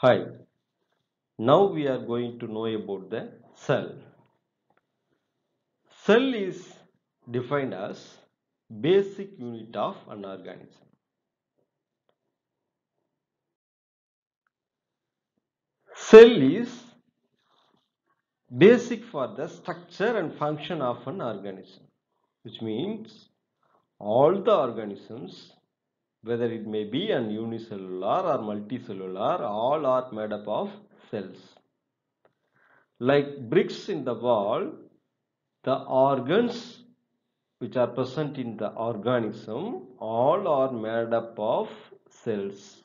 Hi, now we are going to know about the cell. Cell is defined as basic unit of an organism. Cell is basic for the structure and function of an organism, which means all the organisms, whether it may be an unicellular or multicellular, all are made up of cells. Like bricks in the wall, the organs which are present in the organism all are made up of cells.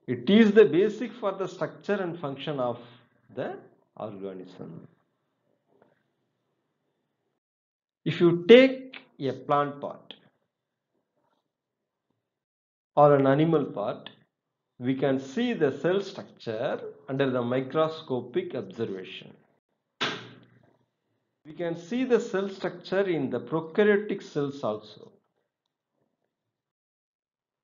It is the basic for the structure and function of the organism. If you take a plant part or an animal part, we can see the cell structure under the microscopic observation. We can see the cell structure in the prokaryotic cells also.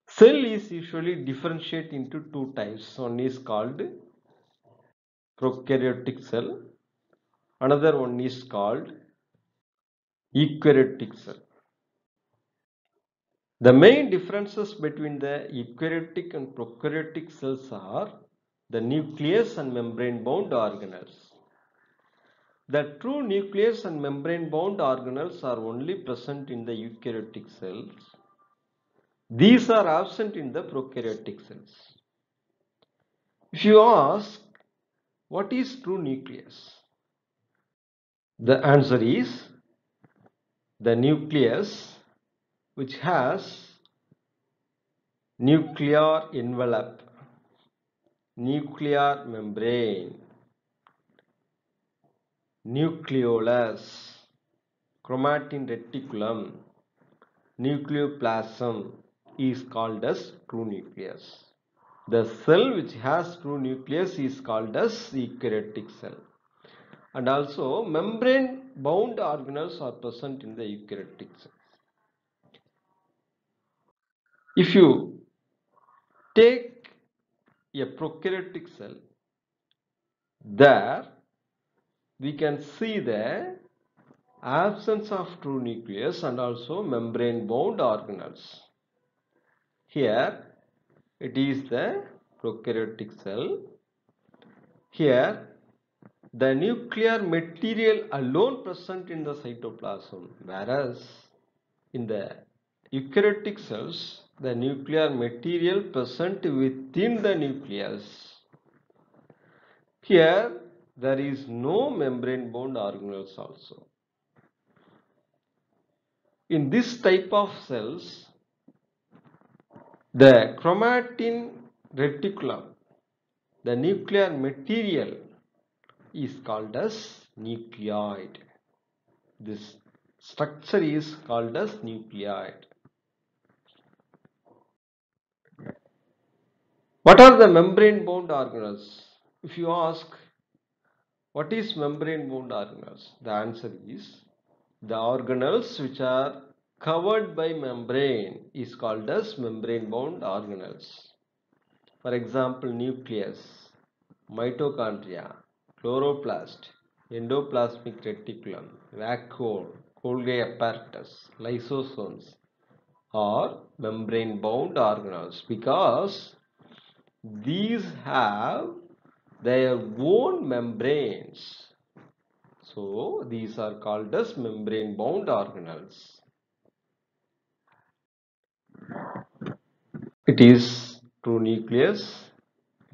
Cell is usually differentiated into two types. One is called prokaryotic cell, another one is called eukaryotic cell. The main differences between the eukaryotic and prokaryotic cells are the nucleus and membrane bound organelles. The true nucleus and membrane bound organelles are only present in the eukaryotic cells. These are absent in the prokaryotic cells. If you ask, what is true nucleus? The answer is the nucleus which has nuclear envelope, nuclear membrane, nucleolus, chromatin reticulum, nucleoplasm is called as true nucleus. The cell which has true nucleus is called as eukaryotic cell. And also membrane bound organelles are present in the eukaryotic cells. If you take a prokaryotic cell, there we can see the absence of true nucleus and also membrane bound organelles. Here it is the prokaryotic cell. Here the nuclear material alone present in the cytoplasm, whereas in the eukaryotic cells the nuclear material present within the nucleus. Here there is no membrane bound organelles also. In this type of cells, the chromatin reticulum, the nuclear material, is called as nucleoid. This structure is called as nucleoid. What are the membrane bound organelles? If you ask, what is membrane bound organelles? The answer is the organelles which are covered by membrane is called as membrane bound organelles. For example, nucleus, mitochondria, chloroplast, endoplasmic reticulum, vacuole, Golgi apparatus, lysosomes are membrane bound organelles because these have their own membranes. So these are called as membrane bound organelles. It is true nucleus,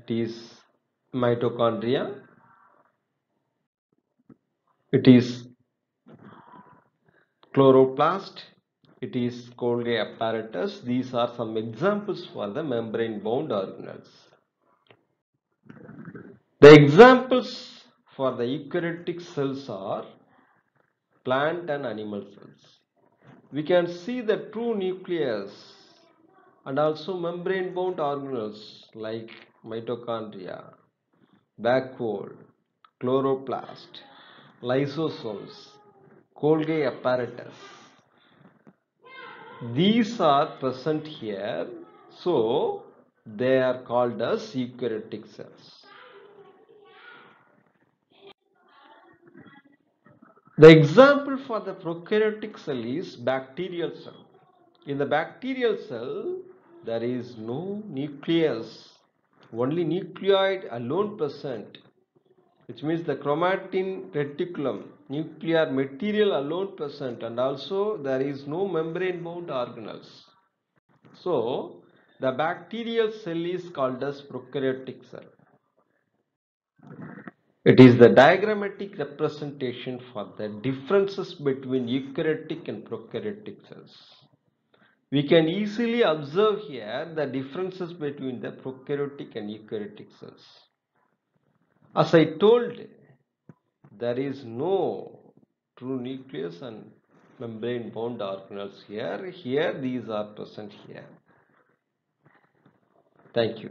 it is mitochondria, it is chloroplast, it is Golgi apparatus. These are some examples for the membrane bound organelles. The examples for the eukaryotic cells are plant and animal cells. We can see the true nucleus and also membrane bound organelles like mitochondria, vacuole, chloroplast, lysosomes, Golgi apparatus. These are present here. So they are called as eukaryotic cells. The example for the prokaryotic cell is bacterial cell. In the bacterial cell, there is no nucleus, only nucleoid alone present, which means the chromatin reticulum, nuclear material alone present, and also there is no membrane bound organelles. So, the bacterial cell is called as prokaryotic cell. It is the diagrammatic representation for the differences between eukaryotic and prokaryotic cells. We can easily observe here the differences between the prokaryotic and eukaryotic cells. As I told, there is no true nucleus and membrane bound organelles here. Here these are present here. Thank you.